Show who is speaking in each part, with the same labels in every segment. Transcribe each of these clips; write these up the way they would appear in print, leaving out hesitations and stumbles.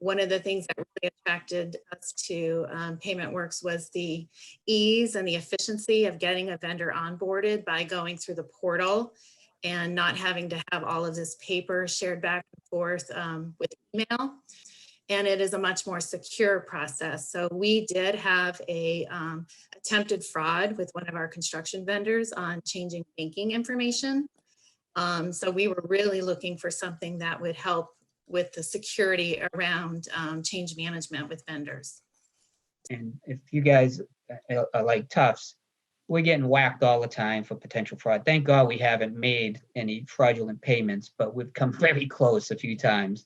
Speaker 1: One of the things that really attracted us to PaymentWorks was the ease and the efficiency of getting a vendor onboarded by going through the portal and not having to have all of this paper shared back and forth with email. And it is a much more secure process. So we did have a attempted fraud with one of our construction vendors on changing banking information. So we were really looking for something that would help with the security around change management with vendors.
Speaker 2: And if you guys are like Tufts, we're getting whacked all the time for potential fraud. Thank God we haven't made any fraudulent payments, but we've come very close a few times.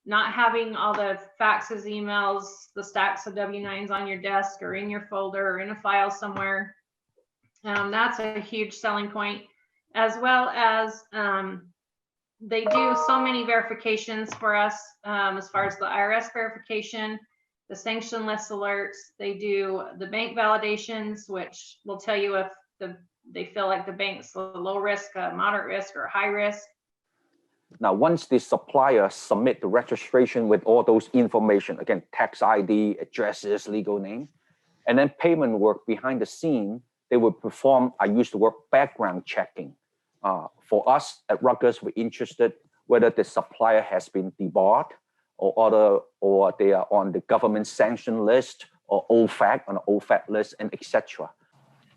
Speaker 3: Not having all the faxes, emails, the stacks of W-9s on your desk or in your folder or in a file somewhere. That's a huge selling point, as well as they do so many verifications for us as far as the IRS verification, the sanction list alerts. They do the bank validations, which will tell you if they feel like the bank's low risk, moderate risk, or high risk.
Speaker 4: Now, once the supplier submit the registration with all those information, again, tax ID, addresses, legal name, and then PaymentWorks behind the scene, they will perform, I use the word background checking. For us at Rutgers, we're interested whether the supplier has been debarred or they are on the government sanction list or OFAC on the OFAC list, and etc.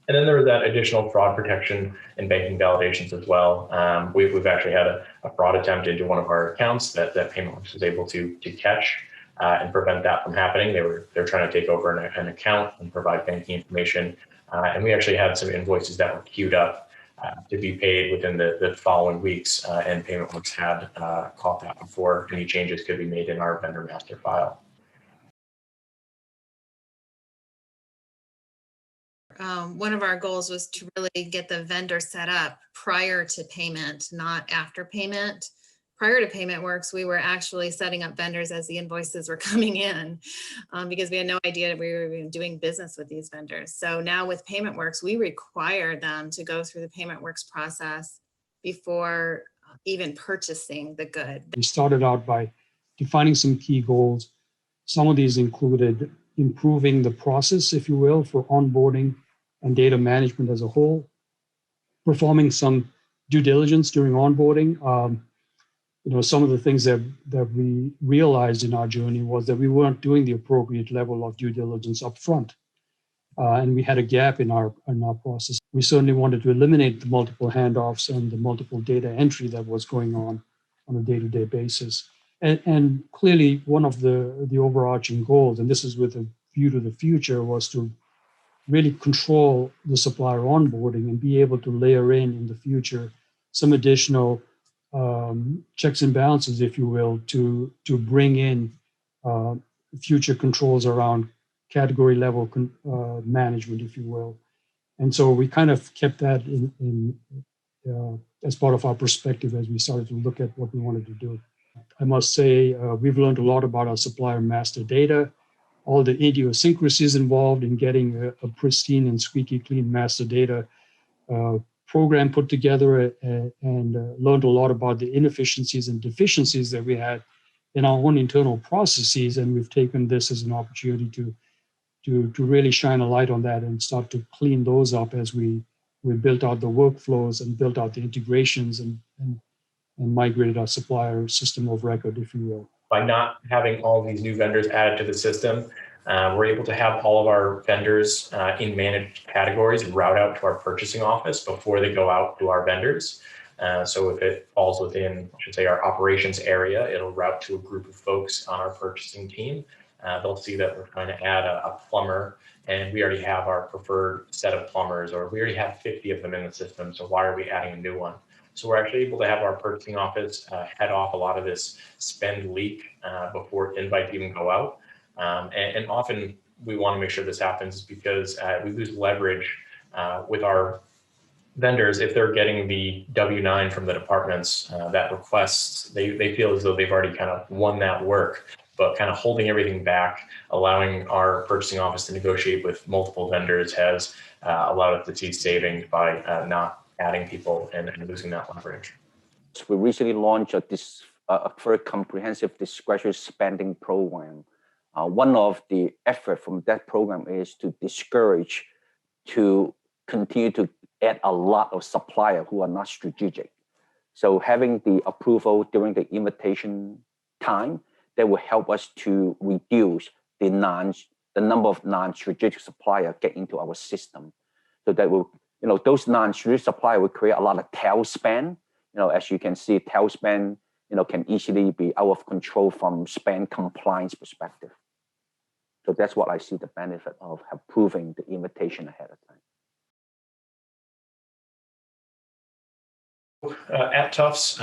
Speaker 5: And then there was that additional fraud protection and banking validations as well. We've actually had a fraud attempt into one of our accounts that PaymentWorks was able to catch and prevent that from happening. They're trying to take over an account and provide banking information. And we actually had some invoices that were queued up to be paid within the following weeks. And PaymentWorks had caught that before any changes could be made in our vendor master file.
Speaker 1: One of our goals was to really get the vendor set up prior to payment, not after payment. Prior to PaymentWorks, we were actually setting up vendors as the invoices were coming in because we had no idea we were even doing business with these vendors. So now with PaymentWorks, we require them to go through the PaymentWorks process before even purchasing the good.
Speaker 6: We started out by defining some key goals. Some of these included improving the process, if you will, for onboarding and data management as a whole, performing some due diligence during onboarding. Some of the things that we realized in our journey was that we weren't doing the appropriate level of due diligence up front. And we had a gap in our process. We certainly wanted to eliminate the multiple handoffs and the multiple data entry that was going on a day-to-day basis. And clearly, one of the overarching goals, and this is with a view to the future, was to really control the supplier onboarding and be able to layer in the future some additional checks and balances, if you will, to bring in future controls around category level management, if you will. And so we kind of kept that in as part of our perspective as we started to look at what we wanted to do. I must say, we've learned a lot about our supplier master data, all the idiosyncrasies involved in getting a pristine and squeaky clean master data program put together, and learned a lot about the inefficiencies and deficiencies that we had in our own internal processes. And we've taken this as an opportunity to really shine a light on that and start to clean those up as we built out the workflows and built out the integrations and migrated our supplier system of record, if you will.
Speaker 5: By not having all these new vendors added to the system, we're able to have all of our vendors in managed categories route out to our purchasing office before they go out to our vendors. So if it falls within, I should say, our operations area, it'll route to a group of folks on our purchasing team. They'll see that we're trying to add a plumber, and we already have our preferred set of plumbers, or we already have 50 of them in the system, so why are we adding a new one? So we're actually able to have our purchasing office head off a lot of this spend leak before invites even go out. And often we want to make sure this happens because we lose leverage with our vendors. If they're getting the W-9 from the departments that requests, they feel as though they've already kind of won that work, but kind of holding everything back, allowing our purchasing office to negotiate with multiple vendors has allowed us to see savings by not adding people and losing that leverage.
Speaker 4: We recently launched this a very comprehensive discretionary spending program. One of the effort from that program is to discourage to continue to add a lot of suppliers who are not strategic. So having the approval during the invitation time, that will help us to reduce the number of non-strategic suppliers get into our system. So that will, those non-strategic suppliers will create a lot of tail spend. As you can see, tail spend, can easily be out of control from spend compliance perspective. So that's what I see the benefit of approving the invitation ahead of time.
Speaker 5: At Tufts,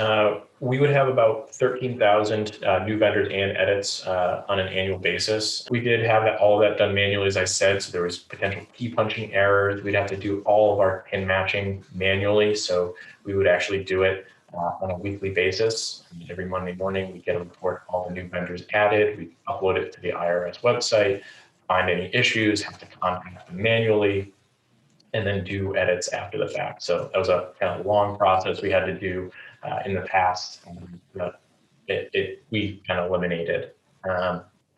Speaker 5: we would have about 13,000 new vendors and edits on an annual basis. We did have all of that done manually, as I said, so there was potential key punching errors. We'd have to do all of our pin matching manually, so we would actually do it on a weekly basis. Every Monday morning, we get a report of all the new vendors added. We upload it to the IRS website, find any issues, have to contact them manually, and then do edits after the fact. So that was a kind of long process we had to do in the past. We kind of eliminated.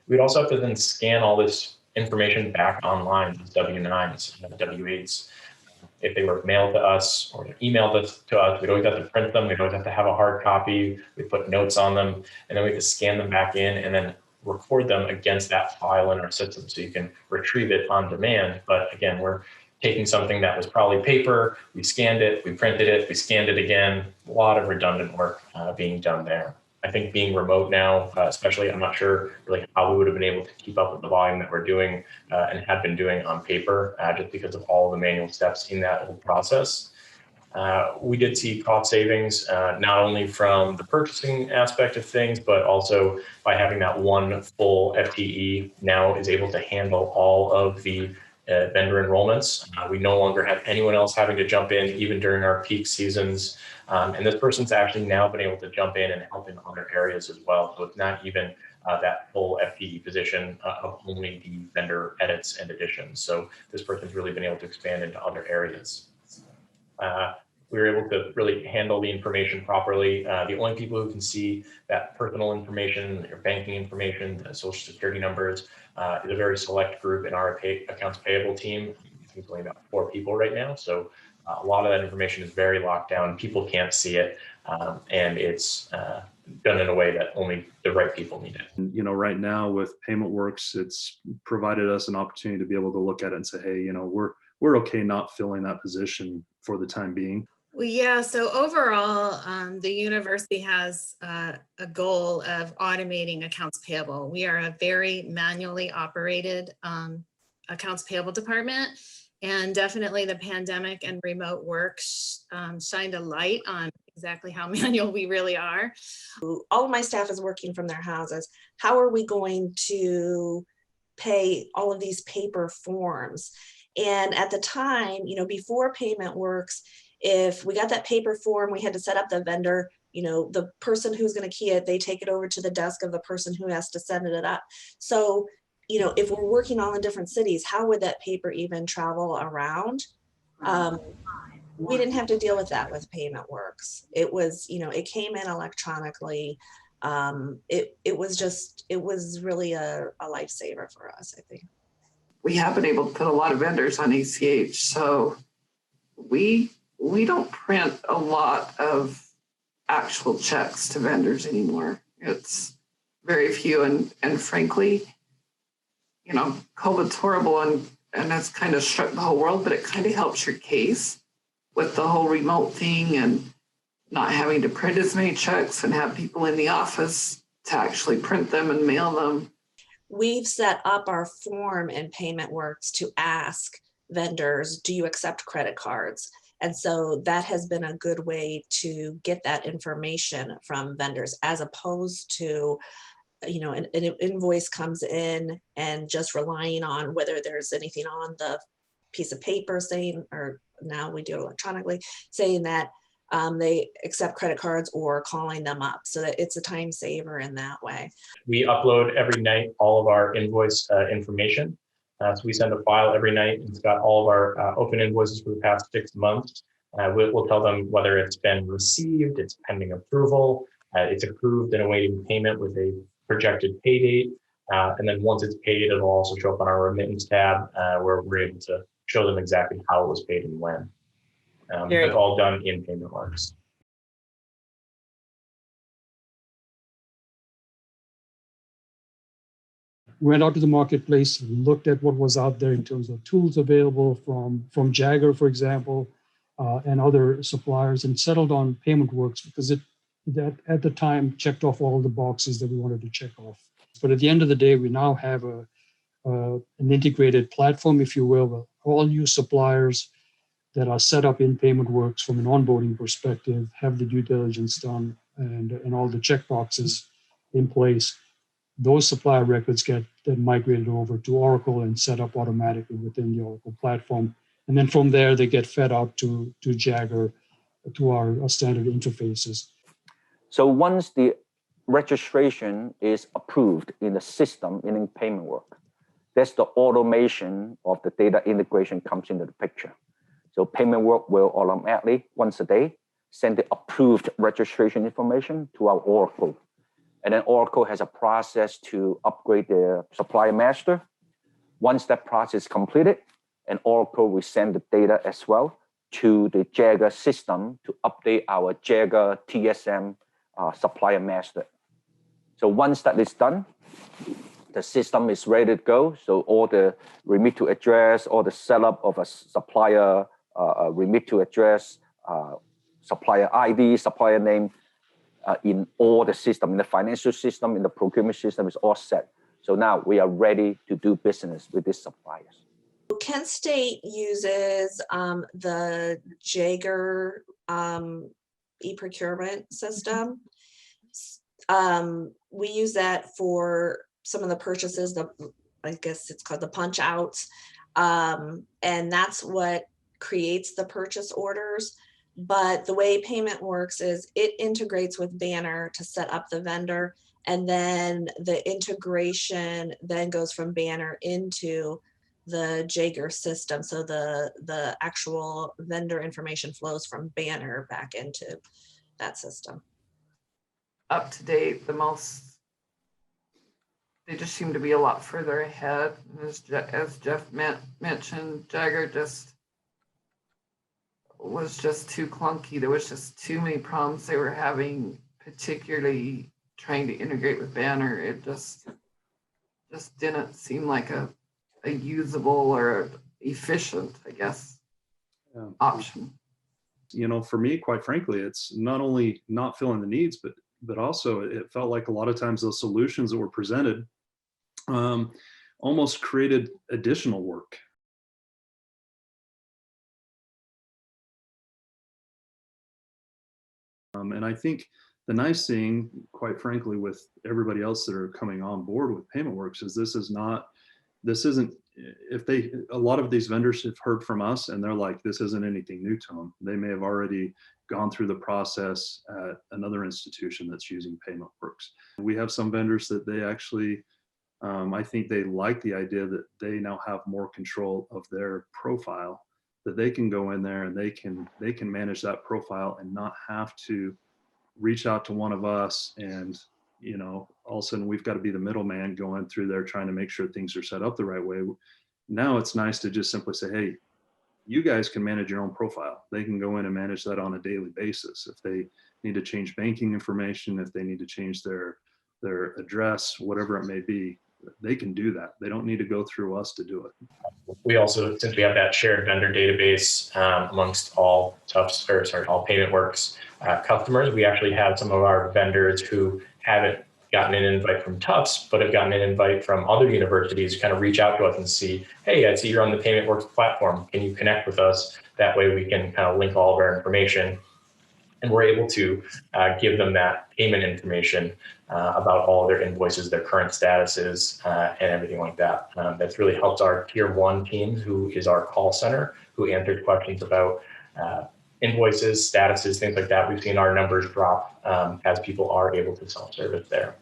Speaker 5: We'd also have to then scan all this information back online, these W-9s, W-8s. If they were mailed to us or emailed to us, we'd always have to print them. We'd always have to have a hard copy. We'd put notes on them, and then we have to scan them back in and then record them against that file in our system so you can retrieve it on demand. But again, we're taking something that was probably paper, we scanned it, we printed it, we scanned it again, a lot of redundant work being done there. I think being remote now, especially, I'm not sure really how we would have been able to keep up with the volume that we're doing and had been doing on paper, just because of all the manual steps in that whole process. We did see cost savings, not only from the purchasing aspect of things, but also by having that one full FTE now is able to handle all of the vendor enrollments. We no longer have anyone else having to jump in, even during our peak seasons. And this person's actually now been able to jump in and help in other areas as well. So it's not even that full FTE position of only the vendor edits and additions. So this person's really been able to expand into other areas. We were able to really handle the information properly. The only people who can see that personal information, your banking information, the social security numbers, is a very select group in our accounts payable team. I think it's only about 4 people right now. So a lot of that information is very locked down. People can't see it, and it's done in a way that only the right people need it.
Speaker 7: Right now with PaymentWorks, it's provided us an opportunity to be able to look at it and say, hey, we're okay not filling that position for the time being.
Speaker 1: Well, yeah, so overall, the university has a goal of automating accounts payable. We are a very manually operated accounts payable department, and definitely the pandemic and remote work shined a light on exactly how manual we really are.
Speaker 8: All of my staff is working from their houses. How are we going to pay all of these paper forms? And at the time, before PaymentWorks, if we got that paper form, we had to set up the vendor, the person who's going to key it, they take it over to the desk of the person who has to send it up. So, if we're working all in different cities, how would that paper even travel around? We didn't have to deal with that with PaymentWorks. It was, it came in electronically. It was really a lifesaver for us, I think.
Speaker 9: We have been able to put a lot of vendors on ACH, so we don't print a lot of actual checks to vendors anymore. It's very few, and frankly, COVID's horrible and that's kind of struck the whole world, but it kind of helps your case with the whole remote thing and not having to print as many checks and have people in the office to actually print them and mail them.
Speaker 8: We've set up our form in PaymentWorks to ask vendors, do you accept credit cards? And so that has been a good way to get that information from vendors, as opposed to, an invoice comes in and just relying on whether there's anything on the piece of paper saying, or now we do it electronically, saying that they accept credit cards, or calling them up. So that it's a time saver in that way. We
Speaker 5: upload every night all of our invoice information. So we send a file every night, and it's got all of our open invoices for the past 6 months. We'll tell them whether it's been received, it's pending approval, It's approved and awaiting payment with a projected pay date. And then once it's paid, it'll also show up on our remittance tab where we're able to show them exactly how it was paid and when. That's all done in PaymentWorks.
Speaker 6: Went out to the marketplace, looked at what was out there in terms of tools available from Jagger, for example, and other suppliers, and settled on PaymentWorks because that at the time checked off all the boxes that we wanted to check off. But at the end of the day, we now have an integrated platform, if you will, with all new suppliers that are set up in PaymentWorks from an onboarding perspective, have the due diligence done, and all the check boxes in place. Those supplier records get then migrated over to Oracle and set up automatically within the Oracle platform. And then from there, they get fed out to Jagger, to our standard interfaces.
Speaker 4: So once the registration is approved in the system in PaymentWorks, that's the automation of the data integration comes into the picture. So PaymentWorks will automatically, once a day, send the approved registration information to our Oracle. And then Oracle has a process to upgrade their supplier master. Once that process is completed, and Oracle will send the data as well to the Jagger system to update our Jagger TSM supplier master. So once that is done, the system is ready to go. So all the remit to address, all the setup of a supplier remit to address, supplier ID, supplier name, in all the system, in the financial system, in the procurement system is all set. So now we are ready to do business with these suppliers.
Speaker 8: Kent State uses the Jagger e-procurement system. We use that for some of the purchases, I guess it's called the punch outs. And that's what creates the purchase orders. But the way PaymentWorks is it integrates with Banner to set up the vendor, and then the integration then goes from Banner into the Jagger system. So the actual vendor information flows from Banner back into that system.
Speaker 9: Up to date, they just seem to be a lot further ahead. As Jeff mentioned, Jagger was just too clunky. There was just too many problems they were having, particularly trying to integrate with Banner. It just didn't seem like a usable or efficient, I guess, option.
Speaker 7: You know, for me, quite frankly, it's not only not filling the needs, but also it felt like a lot of times those solutions that were presented almost created additional work. And I think the nice thing, quite frankly, with everybody else that are coming on board with PaymentWorks is a lot of these vendors have heard from us and they're like, this isn't anything new to them. They may have already gone through the process at another institution that's using PaymentWorks. We have some vendors that they actually, I think they like the idea that they now have more control of their profile, that they can go in there and they can manage that profile and not have to reach out to one of us and, you know, all of a sudden we've got to be the middleman going through there trying to make sure things are set up the right way. Now it's nice to just simply say, hey, you guys can manage your own profile. They can go in and manage that on a daily basis. If they need to change banking information, if they need to change their address, whatever it may be, they can do that. They don't need to go through us to do it.
Speaker 5: We also, since we have that shared vendor database amongst all all PaymentWorks customers, we actually have some of our vendors who haven't gotten an invite from Tufts, but have gotten an invite from other universities to kind of reach out to us and see, hey, I see you're on the PaymentWorks platform. Can you connect with us? That way we can kind of link all of our information. And we're able to give them that payment information about all of their invoices, their current statuses, and everything like that. That's really helped our tier 1 team, who is our call center, who answers questions about invoices, statuses, things like that. We've seen our numbers drop as people are able to self-service there.